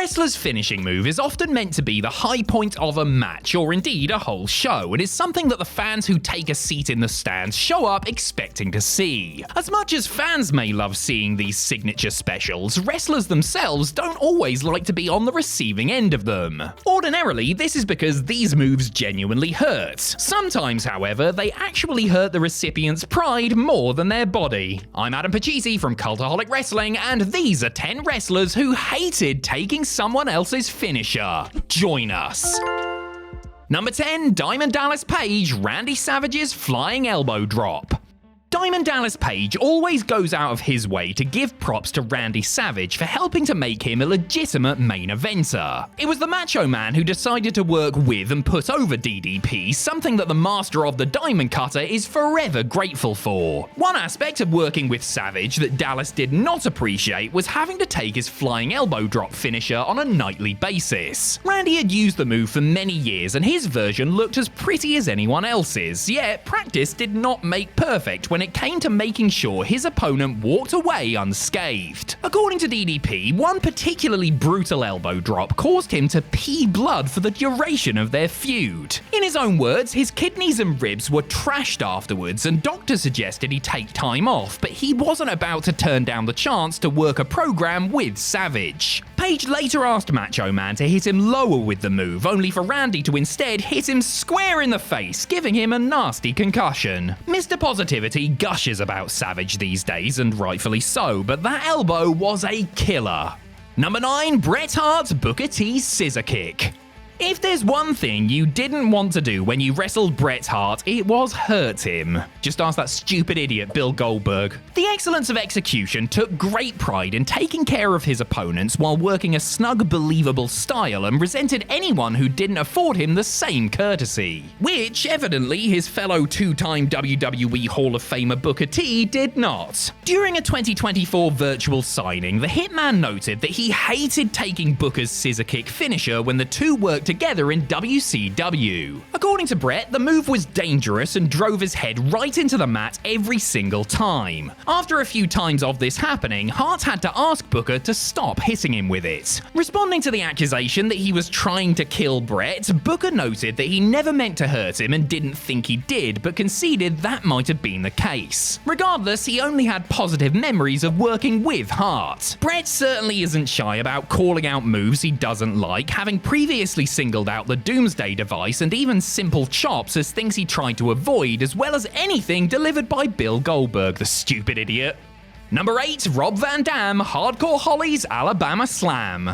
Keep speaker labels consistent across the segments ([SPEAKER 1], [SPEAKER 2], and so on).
[SPEAKER 1] wrestler's finishing move is often meant to be the high point of a match or indeed a whole show, and is something that the fans who take a seat in the stands show up expecting to see. As much as fans may love seeing these signature specials, wrestlers themselves don't always like to be on the receiving end of them. Ordinarily, this is because these moves genuinely hurt. Sometimes, however, they actually hurt the recipient's pride more than their body. I'm Adam Pachisi from Cultaholic Wrestling, and these are 10 wrestlers who hated taking someone else's finisher. Join us. Number 10, Diamond Dallas Page, Randy Savage's flying elbow drop. Diamond Dallas Page always goes out of his way to give props to Randy Savage for helping to make him a legitimate main eventer. It was the Macho Man who decided to work with and put over DDP, something that the master of the Diamond Cutter is forever grateful for. One aspect of working with Savage that Dallas did not appreciate was having to take his flying elbow drop finisher on a nightly basis. Randy had used the move for many years and his version looked as pretty as anyone else's, yet practice did not make perfect when it came to making sure his opponent walked away unscathed. According to DDP, one particularly brutal elbow drop caused him to pee blood for the duration of their feud. In his own words, his kidneys and ribs were trashed afterwards, and doctors suggested he take time off, but he wasn't about to turn down the chance to work a program with Savage. Page later asked Macho Man to hit him lower with the move, only for Randy to instead hit him square in the face, giving him a nasty concussion. Mr. Positivity gushes about Savage these days, and rightfully so, but that elbow was a killer. Number 9, Bret Hart's Booker T Scissor Kick. If there's one thing you didn't want to do when you wrestled Bret Hart, it was hurt him. Just ask that stupid idiot Bill Goldberg. The excellence of execution took great pride in taking care of his opponents while working a snug, believable style, and resented anyone who didn't afford him the same courtesy. Which, evidently, his fellow two-time WWE Hall of Famer Booker T did not. During a 2024 virtual signing, the Hitman noted that he hated taking Booker's scissor kick finisher when the two worked together in WCW. According to Bret, the move was dangerous and drove his head right into the mat every single time. After a few times of this happening, Hart had to ask Booker to stop hitting him with it. Responding to the accusation that he was trying to kill Bret, Booker noted that he never meant to hurt him and didn't think he did, but conceded that might have been the case. Regardless, he only had positive memories of working with Hart. Bret certainly isn't shy about calling out moves he doesn't like, having previously singled out the Doomsday Device and even simple chops as things he tried to avoid, as well as anything delivered by Bill Goldberg, the stupid idiot. Number 8, Rob Van Dam, Hardcore Holly's Alabama Slam.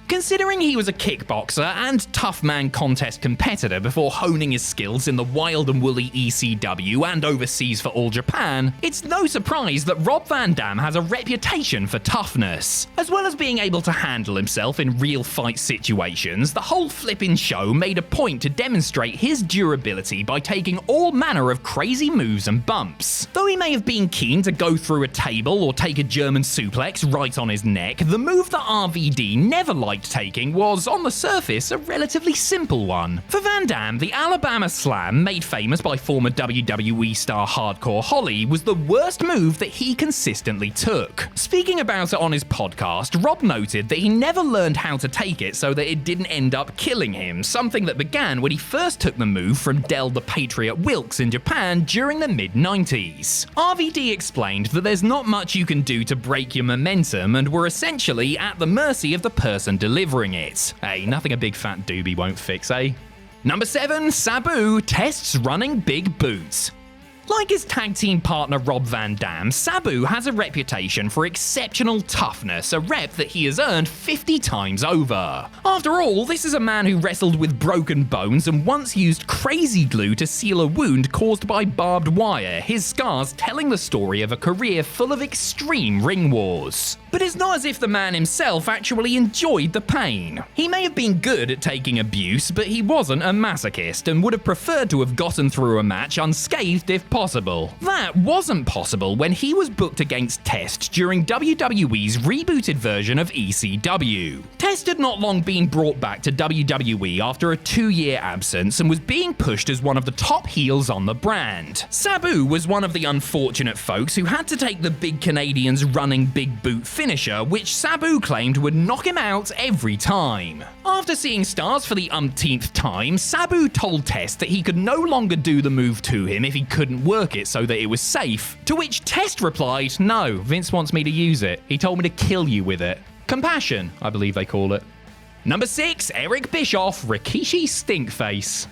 [SPEAKER 1] Considering he was a kickboxer and tough man contest competitor before honing his skills in the wild and woolly ECW and overseas for All Japan, it's no surprise that Rob Van Dam has a reputation for toughness. As well as being able to handle himself in real fight situations, the whole flippin' show made a point to demonstrate his durability by taking all manner of crazy moves and bumps. Though he may have been keen to go through a table or take a German suplex right on his neck, the move that RVD never liked taking was, on the surface, a relatively simple one. For Van Dam, the Alabama Slam, made famous by former WWE star Hardcore Holly, was the worst move that he consistently took. Speaking about it on his podcast, Rob noted that he never learned how to take it so that it didn't end up killing him, something that began when he first took the move from Del the Patriot Wilkes in Japan during the mid-90s. RVD explained that there's not much you can do to break your momentum and were essentially at the mercy of the person delivering it. Hey, nothing a big fat doobie won't fix, eh? Number 7, Sabu tests running big boots. Like his tag team partner Rob Van Dam, Sabu has a reputation for exceptional toughness, a rep that he has earned 50 times over. After all, this is a man who wrestled with broken bones and once used crazy glue to seal a wound caused by barbed wire, his scars telling the story of a career full of extreme ring wars. But it's not as if the man himself actually enjoyed the pain. He may have been good at taking abuse, but he wasn't a masochist and would have preferred to have gotten through a match unscathed if possible. That wasn't possible when he was booked against Test during WWE's rebooted version of ECW. Test had not long been brought back to WWE after a 2-year absence and was being pushed as one of the top heels on the brand. Sabu was one of the unfortunate folks who had to take the big Canadian's running big boot finisher which Sabu claimed would knock him out every time. After seeing stars for the umpteenth time, Sabu told Test that he could no longer do the move to him if he couldn't work it so that it was safe, to which Test replied, "No, Vince wants me to use it. He told me to kill you with it." Compassion, I believe they call it. Number 6, Eric Bischoff, Rikishi Stinkface.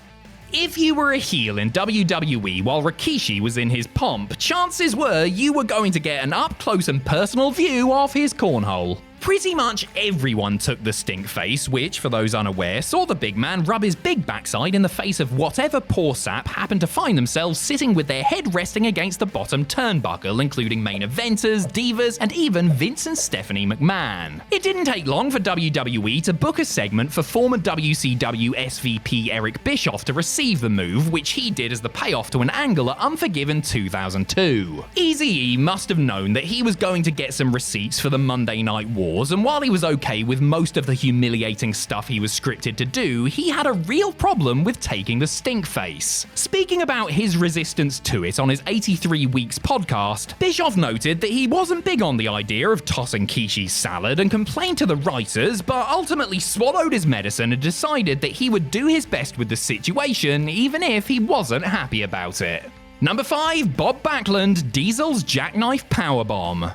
[SPEAKER 1] If you were a heel in WWE while Rikishi was in his pomp, chances were you were going to get an up-close and personal view of his cornhole. Pretty much everyone took the stink face, which, for those unaware, saw the big man rub his big backside in the face of whatever poor sap happened to find themselves sitting with their head resting against the bottom turnbuckle, including main eventers, divas, and even Vince and Stephanie McMahon. It didn't take long for WWE to book a segment for former WCW SVP Eric Bischoff to receive the move, which he did as the payoff to an angle at Unforgiven 2002. Eazy-E must have known that he was going to get some receipts for the Monday Night War, and while he was okay with most of the humiliating stuff he was scripted to do, he had a real problem with taking the stink face. Speaking about his resistance to it on his 83 Weeks podcast, Bischoff noted that he wasn't big on the idea of tossing Kishi's salad and complained to the writers, but ultimately swallowed his medicine and decided that he would do his best with the situation even if he wasn't happy about it. Number 5, Bob Backland, Diesel's Jackknife Powerbomb.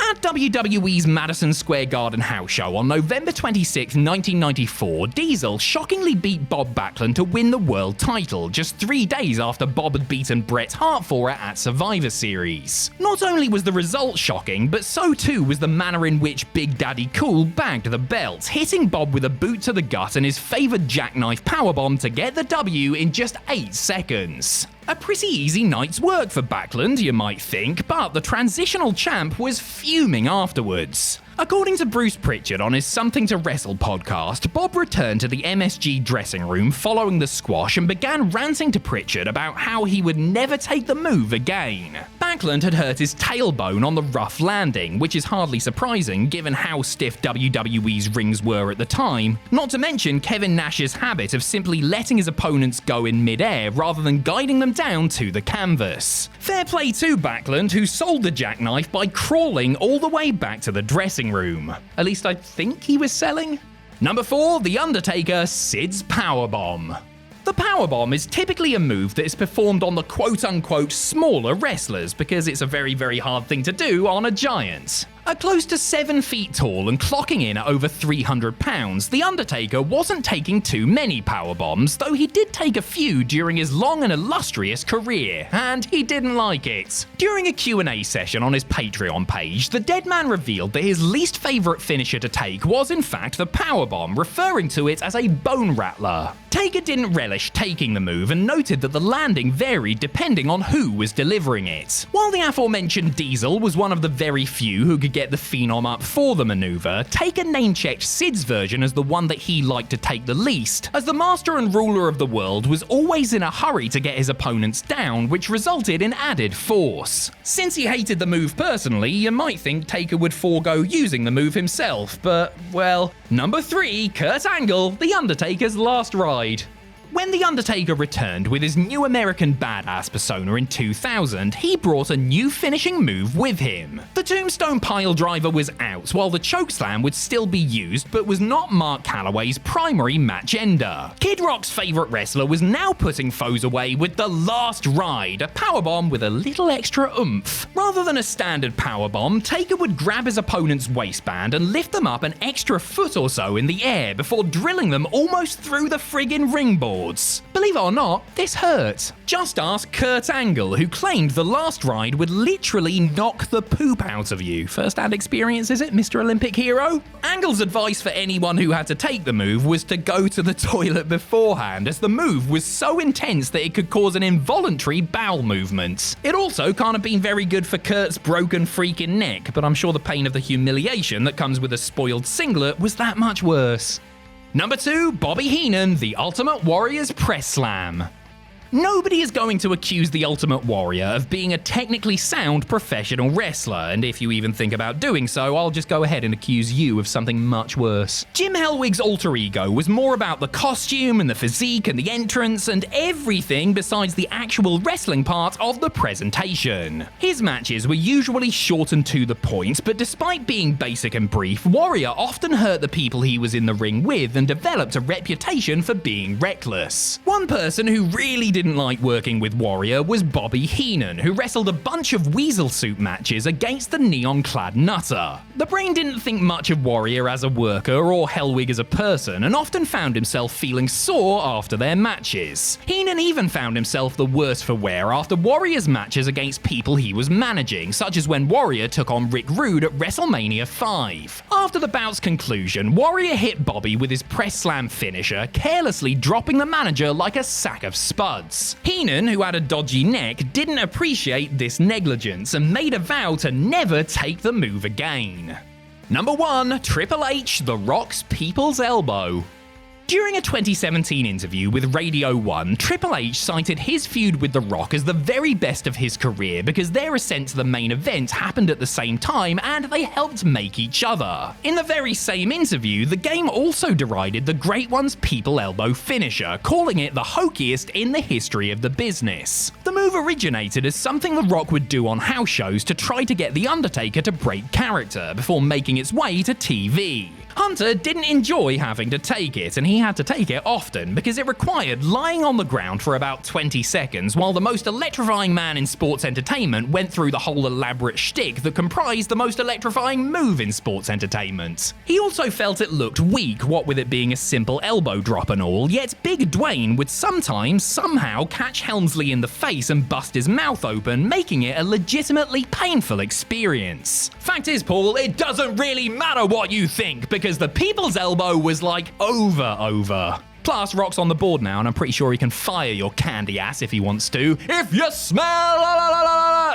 [SPEAKER 1] At WWE's Madison Square Garden house show on November 26, 1994, Diesel shockingly beat Bob Backlund to win the world title, just 3 days after Bob had beaten Bret Hart for it at Survivor Series. Not only was the result shocking, but so too was the manner in which Big Daddy Cool bagged the belt, hitting Bob with a boot to the gut and his favoured jackknife powerbomb to get the W in just 8 seconds. A pretty easy night's work for Backland, you might think, but the transitional champ was fuming afterwards. According to Bruce Pritchard on his Something to Wrestle podcast, Bob returned to the MSG dressing room following the squash and began ranting to Pritchard about how he would never take the move again. Backland had hurt his tailbone on the rough landing, which is hardly surprising given how stiff WWE's rings were at the time, not to mention Kevin Nash's habit of simply letting his opponents go in mid-air rather than guiding them down to the canvas. Fair play to Backland, who sold the jackknife by crawling all the way back to the dressing room. At least I think he was selling. Number 4, The Undertaker, Sid's Powerbomb. The powerbomb is typically a move that is performed on the quote-unquote smaller wrestlers because it's a very, very hard thing to do on a giant. At close to 7 feet tall and clocking in at over 300 pounds, The Undertaker wasn't taking too many powerbombs, though he did take a few during his long and illustrious career, and he didn't like it. During a Q&A session on his Patreon page, the dead man revealed that his least favourite finisher to take was in fact the powerbomb, referring to it as a bone rattler. Taker didn't relish taking the move and noted that the landing varied depending on who was delivering it. While the aforementioned Diesel was one of the very few who could get the Phenom up for the maneuver, Taker name-checked Sid's version as the one that he liked to take the least, as the master and ruler of the world was always in a hurry to get his opponents down, which resulted in added force. Since he hated the move personally, you might think Taker would forego using the move himself, but, well. Number 3, Kurt Angle, The Undertaker's Last Ride. When The Undertaker returned with his new American Badass persona in 2000, he brought a new finishing move with him. The Tombstone Piledriver was out, while the Chokeslam would still be used, but was not Mark Calloway's primary match ender. Kid Rock's favourite wrestler was now putting foes away with the Last Ride, a powerbomb with a little extra oomph. Rather than a standard powerbomb, Taker would grab his opponent's waistband and lift them up an extra foot or so in the air before drilling them almost through the friggin' ringboard. Believe it or not, this hurt. Just ask Kurt Angle, who claimed the Last Ride would literally knock the poop out of you. First-hand experience, is it, Mr. Olympic Hero? Angle's advice for anyone who had to take the move was to go to the toilet beforehand, as the move was so intense that it could cause an involuntary bowel movement. It also can't have been very good for Kurt's broken freaking neck, but I'm sure the pain of the humiliation that comes with a spoiled singlet was that much worse. Number 2, Bobby Heenan, The Ultimate Warrior's Press Slam. Nobody is going to accuse the Ultimate Warrior of being a technically sound professional wrestler, and if you even think about doing so, I'll just go ahead and accuse you of something much worse. Jim Hellwig's alter ego was more about the costume and the physique and the entrance and everything besides the actual wrestling part of the presentation. His matches were usually short and to the point, but despite being basic and brief, Warrior often hurt the people he was in the ring with and developed a reputation for being reckless. One person who really didn't like working with Warrior was Bobby Heenan, who wrestled a bunch of weasel suit matches against the neon-clad Nutter. The Brain didn't think much of Warrior as a worker or Hellwig as a person, and often found himself feeling sore after their matches. Heenan even found himself the worse for wear after Warrior's matches against people he was managing, such as when Warrior took on Rick Rude at WrestleMania 5. After the bout's conclusion, Warrior hit Bobby with his press slam finisher, carelessly dropping the manager like a sack of spuds. Heenan, who had a dodgy neck, didn't appreciate this negligence and made a vow to never take the move again. Number 1. Triple H, The Rock's People's Elbow. During a 2017 interview with Radio 1, Triple H cited his feud with The Rock as the very best of his career because their ascent to the main event happened at the same time and they helped make each other. In the very same interview, the game also derided the Great One's People Elbow finisher, calling it the hokiest in the history of the business. The move originated as something The Rock would do on house shows to try to get The Undertaker to break character before making its way to TV. Hunter didn't enjoy having to take it, and he had to take it often because it required lying on the ground for about 20 seconds while the most electrifying man in sports entertainment went through the whole elaborate shtick that comprised the most electrifying move in sports entertainment. He also felt it looked weak, what with it being a simple elbow drop and all, yet Big Dwayne would sometimes somehow catch Helmsley in the face and bust his mouth open, making it a legitimately painful experience. Fact is, Paul, it doesn't really matter what you think, because the People's Elbow was like over. Plus, Rock's on the board now, and I'm pretty sure he can fire your candy ass if he wants to. If you smell